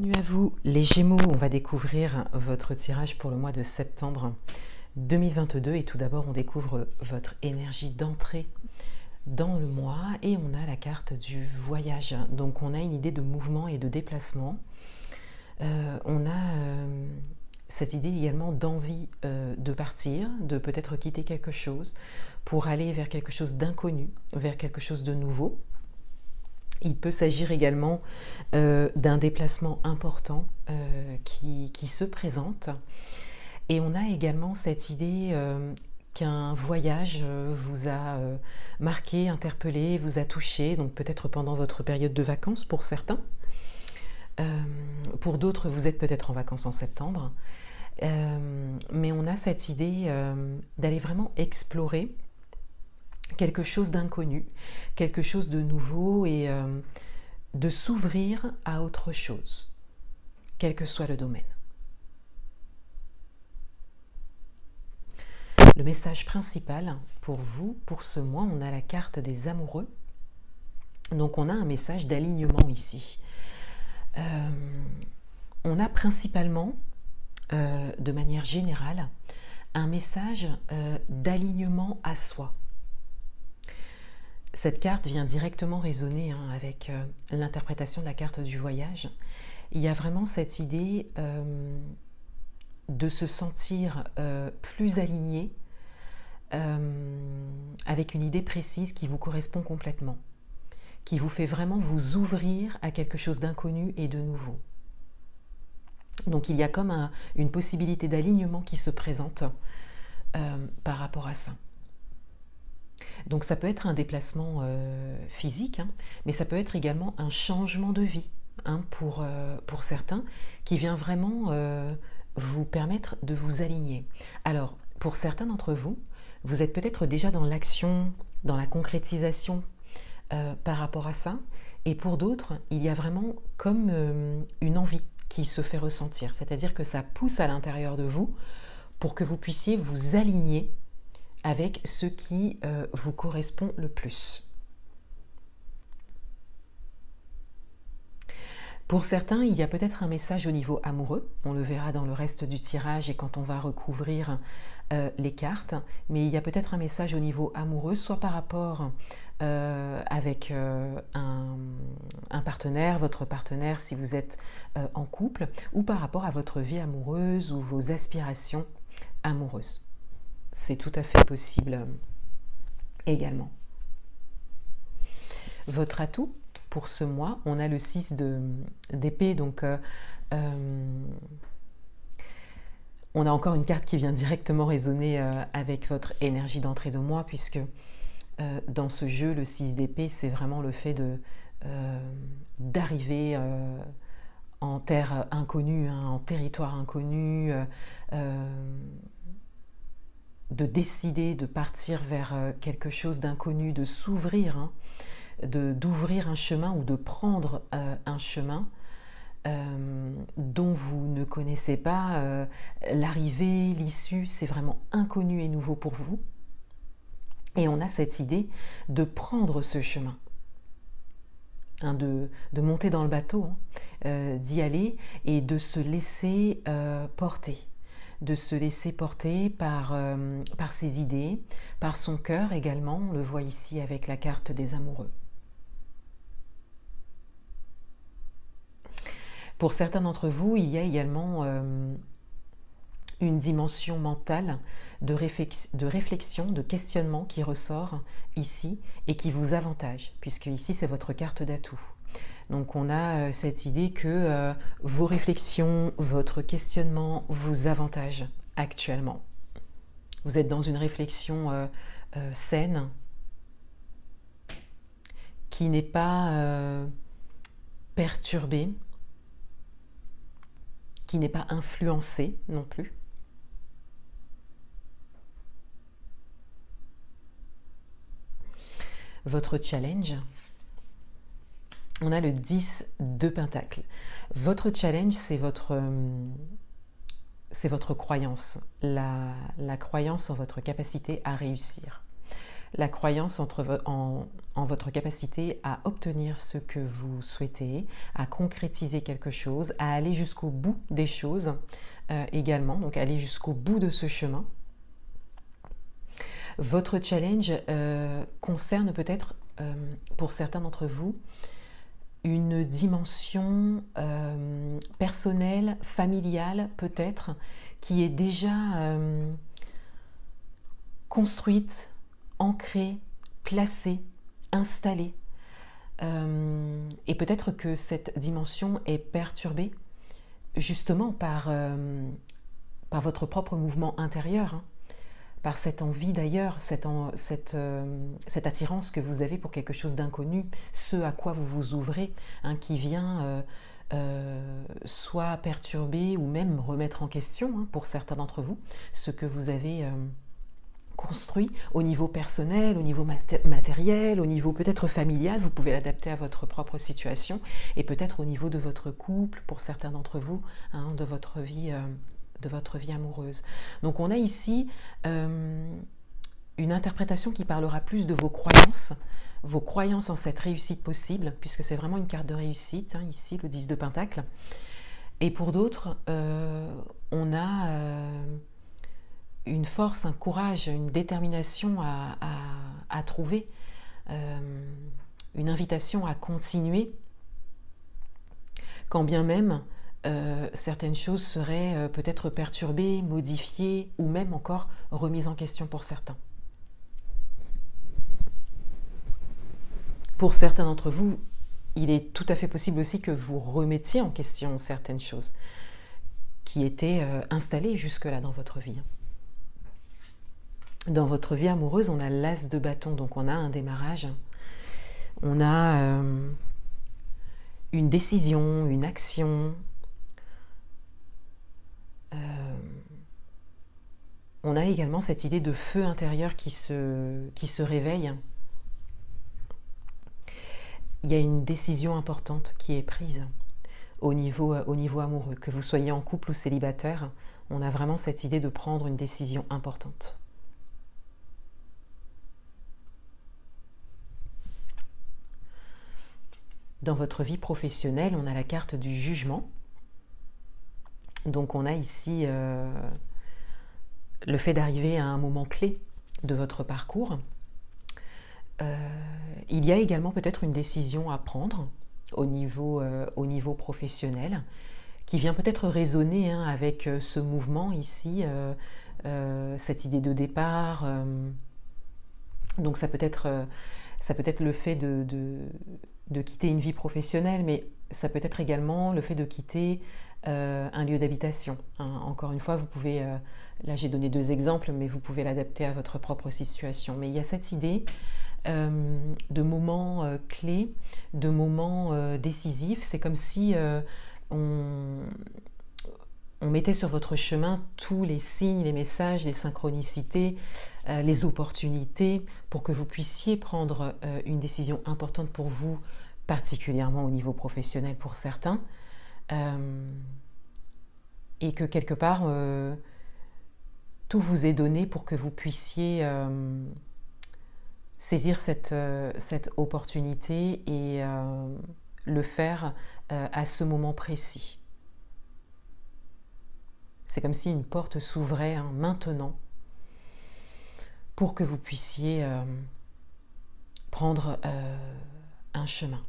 Bienvenue à vous les Gémeaux, on va découvrir votre tirage pour le mois de septembre 2022 et tout d'abord on découvre votre énergie d'entrée dans le mois et on a la carte du voyage. Donc on a une idée de mouvement et de déplacement. On a cette idée également d'envie de partir, de peut-être quitter quelque chose pour aller vers quelque chose d'inconnu, vers quelque chose de nouveau. Il peut s'agir également d'un déplacement important qui se présente. Et on a également cette idée qu'un voyage vous a marqué, interpellé, vous a touché, donc peut-être pendant votre période de vacances pour certains. Pour d'autres, vous êtes peut-être en vacances en septembre. Mais on a cette idée d'aller vraiment explorer quelque chose d'inconnu, quelque chose de nouveau et de s'ouvrir à autre chose, quel que soit le domaine. Le message principal pour vous, pour ce mois, on a la carte des amoureux. Donc on a un message d'alignement ici. On a principalement, de manière générale, un message d'alignement à soi. Cette carte vient directement résonner avec l'interprétation de la carte du voyage. Il y a vraiment cette idée de se sentir plus aligné avec une idée précise qui vous correspond complètement, qui vous fait vraiment vous ouvrir à quelque chose d'inconnu et de nouveau. Donc il y a comme une possibilité d'alignement qui se présente par rapport à ça. Donc ça peut être un déplacement physique, mais ça peut être également un changement de vie pour certains qui vient vraiment vous permettre de vous aligner. Alors pour certains d'entre vous, vous êtes peut-être déjà dans l'action, dans la concrétisation par rapport à ça, et pour d'autres, il y a vraiment comme une envie qui se fait ressentir, c'est-à-dire que ça pousse à l'intérieur de vous pour que vous puissiez vous aligner avec ce qui vous correspond le plus. Pour certains, il y a peut-être un message au niveau amoureux, on le verra dans le reste du tirage et quand on va recouvrir les cartes, mais il y a peut-être un message au niveau amoureux, soit par rapport avec un partenaire, votre partenaire si vous êtes en couple, ou par rapport à votre vie amoureuse ou vos aspirations amoureuses. C'est tout à fait possible également. Votre atout pour ce mois, on a le 6 d'épée, donc on a encore une carte qui vient directement résonner avec votre énergie d'entrée de mois, puisque dans ce jeu, le 6 d'épée, c'est vraiment le fait d'arriver en terre inconnue, en territoire inconnu, de décider de partir vers quelque chose d'inconnu, de s'ouvrir, d'ouvrir un chemin ou de prendre un chemin dont vous ne connaissez pas l'arrivée, l'issue, c'est vraiment inconnu et nouveau pour vous. Et on a cette idée de prendre ce chemin, de monter dans le bateau, d'y aller et de se laisser porter. De se laisser porter par ses idées, par son cœur également, on le voit ici avec la carte des amoureux. Pour certains d'entre vous, il y a également une dimension mentale de réflexion, de questionnement qui ressort ici et qui vous avantage, puisque ici c'est votre carte d'atout. Donc on a cette idée que vos réflexions, votre questionnement vous avantage actuellement. Vous êtes dans une réflexion saine, qui n'est pas perturbée, qui n'est pas influencée non plus. Votre challenge, on a le 10 de Pentacles. Votre challenge, c'est votre croyance, la croyance en votre capacité à réussir. la croyance en votre capacité à obtenir ce que vous souhaitez, à concrétiser quelque chose, à aller jusqu'au bout des choses également, donc aller jusqu'au bout de ce chemin. Votre challenge concerne peut-être, pour certains d'entre vous, une dimension personnelle, familiale peut-être, qui est déjà construite, ancrée, placée, installée. Et peut-être que cette dimension est perturbée justement par votre propre mouvement intérieur, hein, par cette envie d'ailleurs, cette attirance que vous avez pour quelque chose d'inconnu, ce à quoi vous vous ouvrez, hein, qui vient soit perturber ou même remettre en question, hein, pour certains d'entre vous, ce que vous avez construit au niveau personnel, au niveau matériel, au niveau peut-être familial. Vous pouvez l'adapter à votre propre situation et peut-être au niveau de votre couple, pour certains d'entre vous, hein, de votre vie amoureuse. Donc on a ici une interprétation qui parlera plus de vos croyances en cette réussite possible, puisque c'est vraiment une carte de réussite, hein, ici le 10 de Pentacle. Et pour d'autres, on a une force, un courage, une détermination à trouver, une invitation à continuer, quand bien même certaines choses seraient peut-être perturbées, modifiées ou même encore remises en question pour certains. Pour certains d'entre vous, il est tout à fait possible aussi que vous remettiez en question certaines choses qui étaient installées jusque-là dans votre vie. Dans votre vie amoureuse, on a l'as de bâton, donc on a un démarrage, on a une décision, une action, on a également cette idée de feu intérieur qui se réveille. Il y a une décision importante qui est prise au niveau amoureux. Que vous soyez en couple ou célibataire, on a vraiment cette idée de prendre une décision importante. Dans votre vie professionnelle, on a la carte du jugement. Donc on a ici le fait d'arriver à un moment clé de votre parcours. Il y a également peut-être une décision à prendre au niveau professionnel qui vient peut-être résonner, hein, avec ce mouvement ici, cette idée de départ. Donc ça peut être le fait de quitter une vie professionnelle, mais ça peut être également le fait de quitter un lieu d'habitation. Hein. Encore une fois, vous pouvez, là j'ai donné 2 exemples, mais vous pouvez l'adapter à votre propre situation. Mais il y a cette idée de moments clés, de moments décisifs. C'est comme si on mettait sur votre chemin tous les signes, les messages, les synchronicités, les opportunités pour que vous puissiez prendre une décision importante pour vous, particulièrement au niveau professionnel pour certains, et que quelque part tout vous est donné pour que vous puissiez saisir cette opportunité et le faire à ce moment précis. C'est comme si une porte s'ouvrait, hein, maintenant pour que vous puissiez prendre un chemin,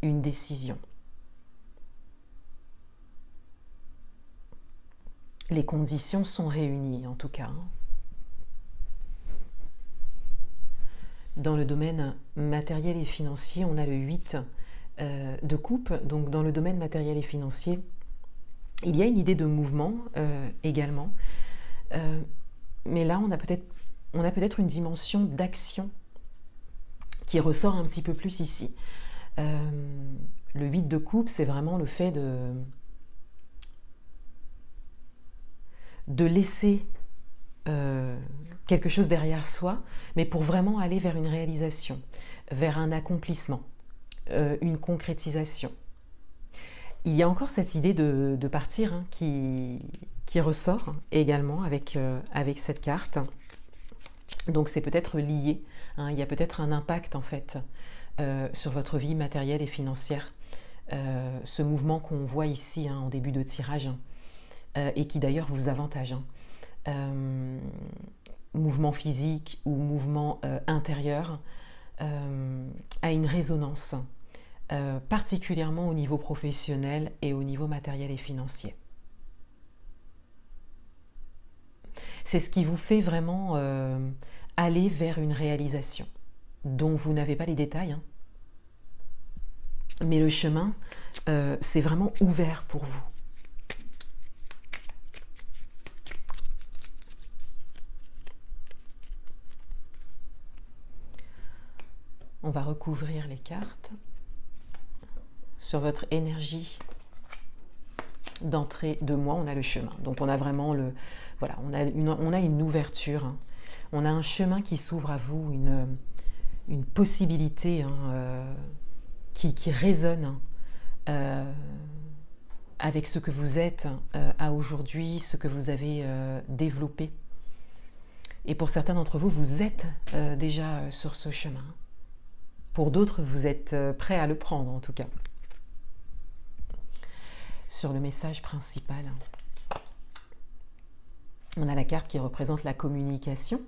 une décision. Les conditions sont réunies en tout cas. Dans le domaine matériel et financier, on a le 8 de coupe. Donc dans le domaine matériel et financier, il y a une idée de mouvement également. Mais là, on a peut-être une dimension d'action qui ressort un petit peu plus ici. Le 8 de coupe, c'est vraiment le fait de laisser quelque chose derrière soi, mais pour vraiment aller vers une réalisation, vers un accomplissement, une concrétisation. Il y a encore cette idée de partir, hein, qui qui ressort également avec cette carte. Donc c'est peut-être lié, hein, il y a peut-être un impact en fait sur votre vie matérielle et financière. Ce mouvement qu'on voit ici en début de tirage, et qui d'ailleurs vous avantage. Mouvement physique ou mouvement intérieur a une résonance, particulièrement au niveau professionnel et au niveau matériel et financier. C'est ce qui vous fait vraiment aller vers une réalisation dont vous n'avez pas les détails, mais le chemin, c'est vraiment ouvert pour vous. On va recouvrir les cartes sur votre énergie d'entrée de mois. On a le chemin, donc on a vraiment voilà, on a une ouverture, hein. On a un chemin qui s'ouvre à vous, une possibilité qui résonne avec ce que vous êtes à aujourd'hui, ce que vous avez développé. Et pour certains d'entre vous, vous êtes déjà sur ce chemin. Pour d'autres, vous êtes prêts à le prendre en tout cas. Sur le message principal, on a la carte qui représente la communication.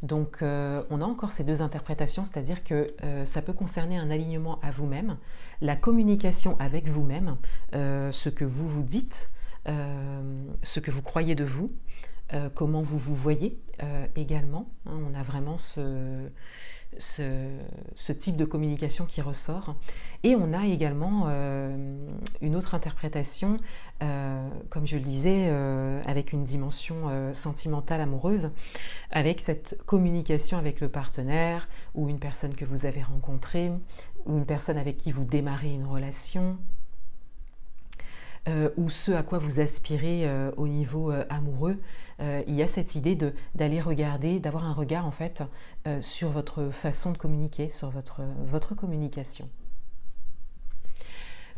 Donc on a encore ces deux interprétations, c'est-à-dire que ça peut concerner un alignement à vous-même, la communication avec vous-même, ce que vous vous dites, ce que vous croyez de vous, comment vous vous voyez également. On a vraiment ce type de communication qui ressort. Et on a également une autre interprétation, comme je le disais, avec une dimension sentimentale, amoureuse, avec cette communication avec le partenaire ou une personne que vous avez rencontrée ou une personne avec qui vous démarrez une relation, ou ce à quoi vous aspirez au niveau amoureux. Il y a cette idée d'aller regarder, d'avoir un regard en fait sur votre façon de communiquer, sur votre communication.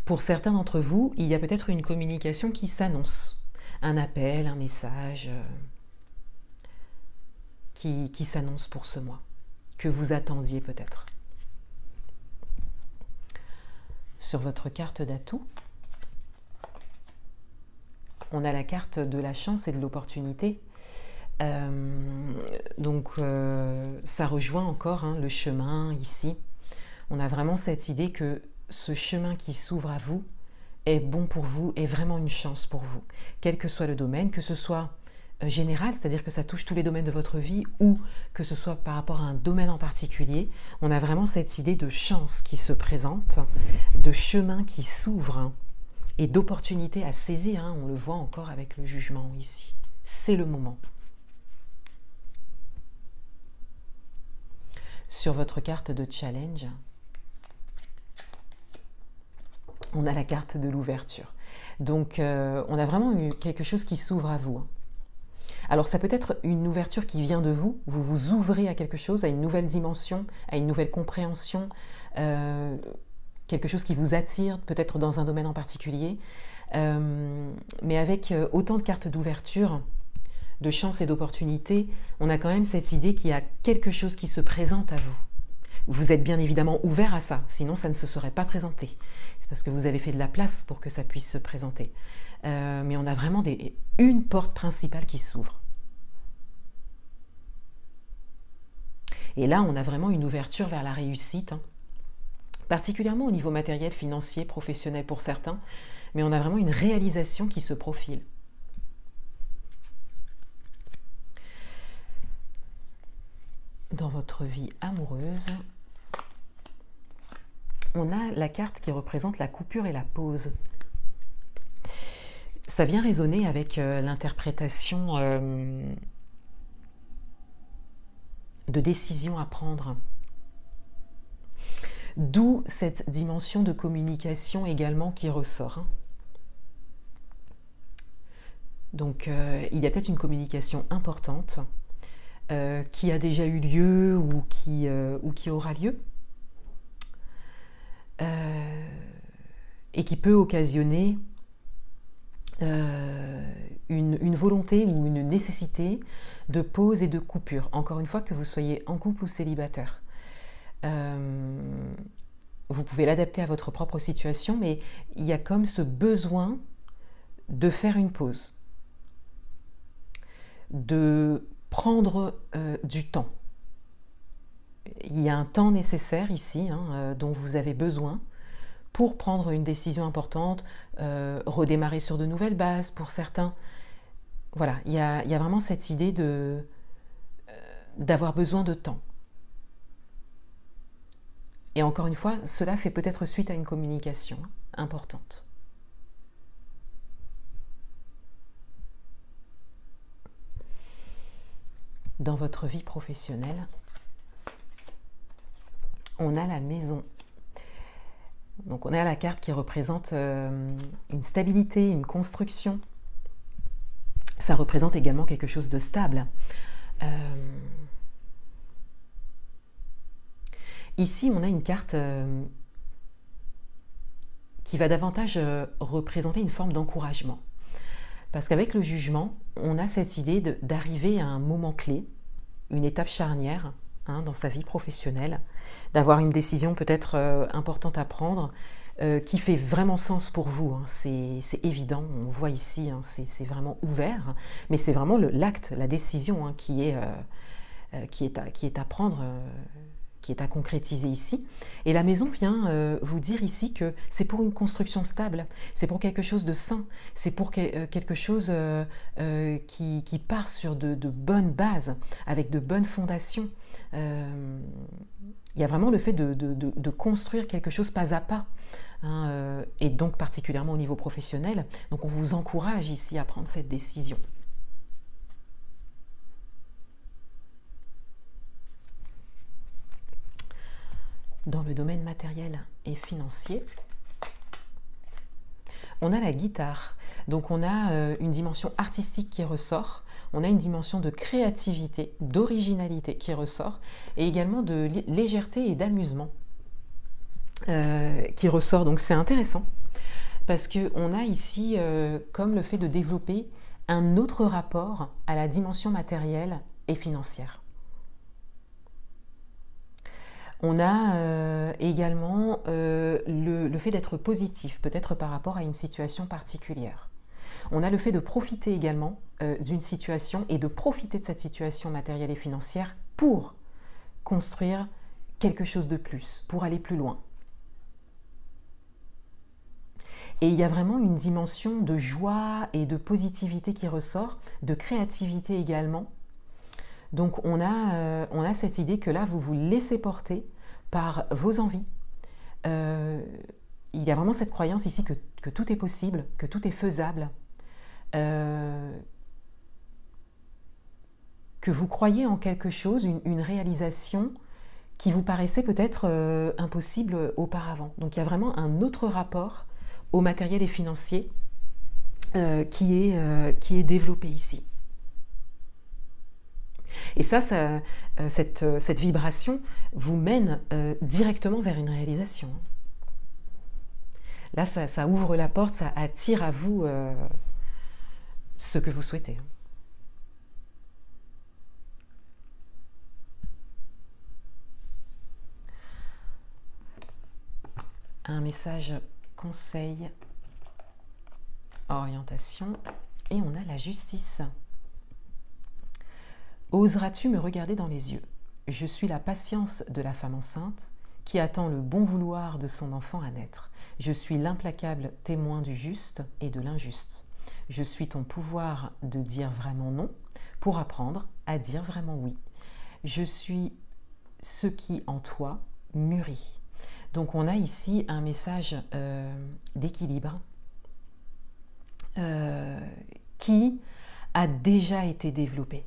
Pour certains d'entre vous, il y a peut-être une communication qui s'annonce, un appel, un message qui s'annonce pour ce mois, que vous attendiez peut-être. Sur votre carte d'atout, on a la carte de la chance et de l'opportunité. Donc ça rejoint encore le chemin ici. On a vraiment cette idée que ce chemin qui s'ouvre à vous est bon pour vous, est vraiment une chance pour vous. Quel que soit le domaine, que ce soit général, c'est-à-dire que ça touche tous les domaines de votre vie, ou que ce soit par rapport à un domaine en particulier, on a vraiment cette idée de chance qui se présente, de chemin qui s'ouvre, et d'opportunités à saisir. On le voit encore avec le jugement ici. C'est le moment. Sur votre carte de challenge, on a la carte de l'ouverture. Donc, on a vraiment quelque chose qui s'ouvre à vous. Alors, ça peut être une ouverture qui vient de vous. Vous vous ouvrez à quelque chose, à une nouvelle dimension, à une nouvelle compréhension, quelque chose qui vous attire, peut-être dans un domaine en particulier. Mais avec autant de cartes d'ouverture, de chance et d'opportunité, on a quand même cette idée qu'il y a quelque chose qui se présente à vous. Vous êtes bien évidemment ouvert à ça, sinon ça ne se serait pas présenté. C'est parce que vous avez fait de la place pour que ça puisse se présenter. Mais on a vraiment une porte principale qui s'ouvre. Et là, on a vraiment une ouverture vers la réussite, particulièrement au niveau matériel, financier, professionnel pour certains, mais on a vraiment une réalisation qui se profile. Dans votre vie amoureuse, on a la carte qui représente la coupure et la pause. Ça vient résonner avec l'interprétation de décision à prendre. D'où cette dimension de communication également qui ressort. Donc il y a peut-être une communication importante qui a déjà eu lieu ou qui aura lieu, et qui peut occasionner une volonté ou une nécessité de pause et de coupure. Encore une fois, que vous soyez en couple ou célibataire. Vous pouvez l'adapter à votre propre situation, mais il y a comme ce besoin de faire une pause, de prendre du temps. Il y a un temps nécessaire ici, dont vous avez besoin pour prendre une décision importante, redémarrer sur de nouvelles bases pour certains. Voilà, il y a vraiment cette idée d'avoir besoin de temps. Et encore une fois, cela fait peut-être suite à une communication importante. Dans votre vie professionnelle, on a la maison. Donc on a la carte qui représente une stabilité, une construction. Ça représente également quelque chose de stable. Ici, on a une carte qui va davantage représenter une forme d'encouragement. Parce qu'avec le jugement, on a cette idée d'arriver à un moment clé, une étape charnière dans sa vie professionnelle, d'avoir une décision peut-être importante à prendre, qui fait vraiment sens pour vous. C'est évident, on voit ici, c'est vraiment ouvert, mais c'est vraiment l'acte, la décision qui est à prendre, qui est à concrétiser ici. Et la maison vient vous dire ici que c'est pour une construction stable, c'est pour quelque chose de sain, c'est pour quelque chose qui part sur de bonnes bases, avec de bonnes fondations. Il y a vraiment le fait de construire quelque chose pas à pas, et donc particulièrement au niveau professionnel. Donc on vous encourage ici à prendre cette décision. Dans le domaine matériel et financier, on a la guitare. Donc on a une dimension artistique qui ressort, on a une dimension de créativité, d'originalité qui ressort, et également de légèreté et d'amusement qui ressort. Donc c'est intéressant, parce qu'on a ici comme le fait de développer un autre rapport à la dimension matérielle et financière. On a également le fait d'être positif, peut-être par rapport à une situation particulière. On a le fait de profiter également d'une situation et de profiter de cette situation matérielle et financière pour construire quelque chose de plus, pour aller plus loin. Et il y a vraiment une dimension de joie et de positivité qui ressort, de créativité également. Donc on a cette idée que là, vous vous laissez porter par vos envies. Il y a vraiment cette croyance ici que tout est possible, que tout est faisable, que vous croyez en quelque chose, une réalisation qui vous paraissait peut-être impossible auparavant. Donc il y a vraiment un autre rapport au matériel et financier qui est développé ici. Et cette vibration vous mène directement vers une réalisation. Là, ça ouvre la porte, ça attire à vous ce que vous souhaitez. Un message conseil, orientation, et on a la justice. Oseras-tu me regarder dans les yeux? Je suis la patience de la femme enceinte qui attend le bon vouloir de son enfant à naître. Je suis l'implacable témoin du juste et de l'injuste. Je suis ton pouvoir de dire vraiment non pour apprendre à dire vraiment oui. Je suis ce qui en toi mûrit. Donc on a ici un message d'équilibre qui a déjà été développé.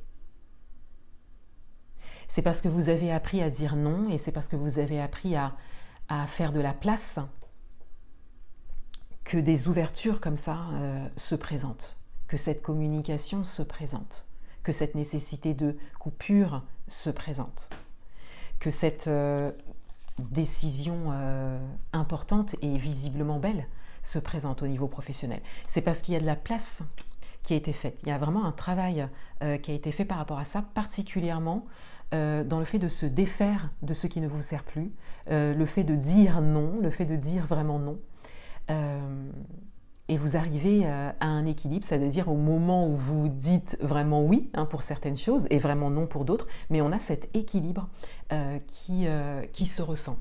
C'est parce que vous avez appris à dire non et c'est parce que vous avez appris à faire de la place que des ouvertures comme ça se présentent, que cette communication se présente, que cette nécessité de coupure se présente, que cette décision importante et visiblement belle se présente au niveau professionnel. C'est parce qu'il y a de la place qui a été faite. Il y a vraiment un travail qui a été fait par rapport à ça, particulièrement dans le fait de se défaire de ce qui ne vous sert plus, le fait de dire non, le fait de dire vraiment non. Et vous arrivez à un équilibre, c'est-à-dire au moment où vous dites vraiment oui pour certaines choses et vraiment non pour d'autres, mais on a cet équilibre qui se ressent.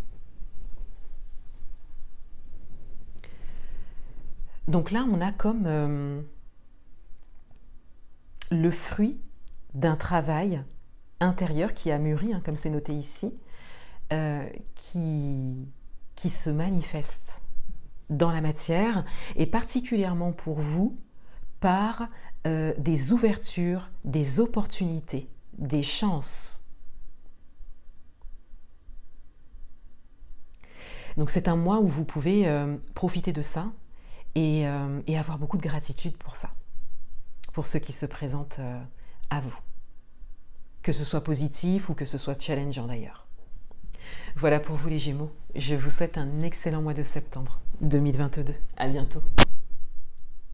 Donc là, on a comme le fruit d'un travail intérieur qui a mûri, comme c'est noté ici, qui se manifeste dans la matière, et particulièrement pour vous, par des ouvertures, des opportunités, des chances. Donc c'est un mois où vous pouvez profiter de ça et avoir beaucoup de gratitude pour ça, pour ce qui se présente à vous. Que ce soit positif ou que ce soit challengeant d'ailleurs. Voilà pour vous les Gémeaux. Je vous souhaite un excellent mois de septembre 2022. À bientôt.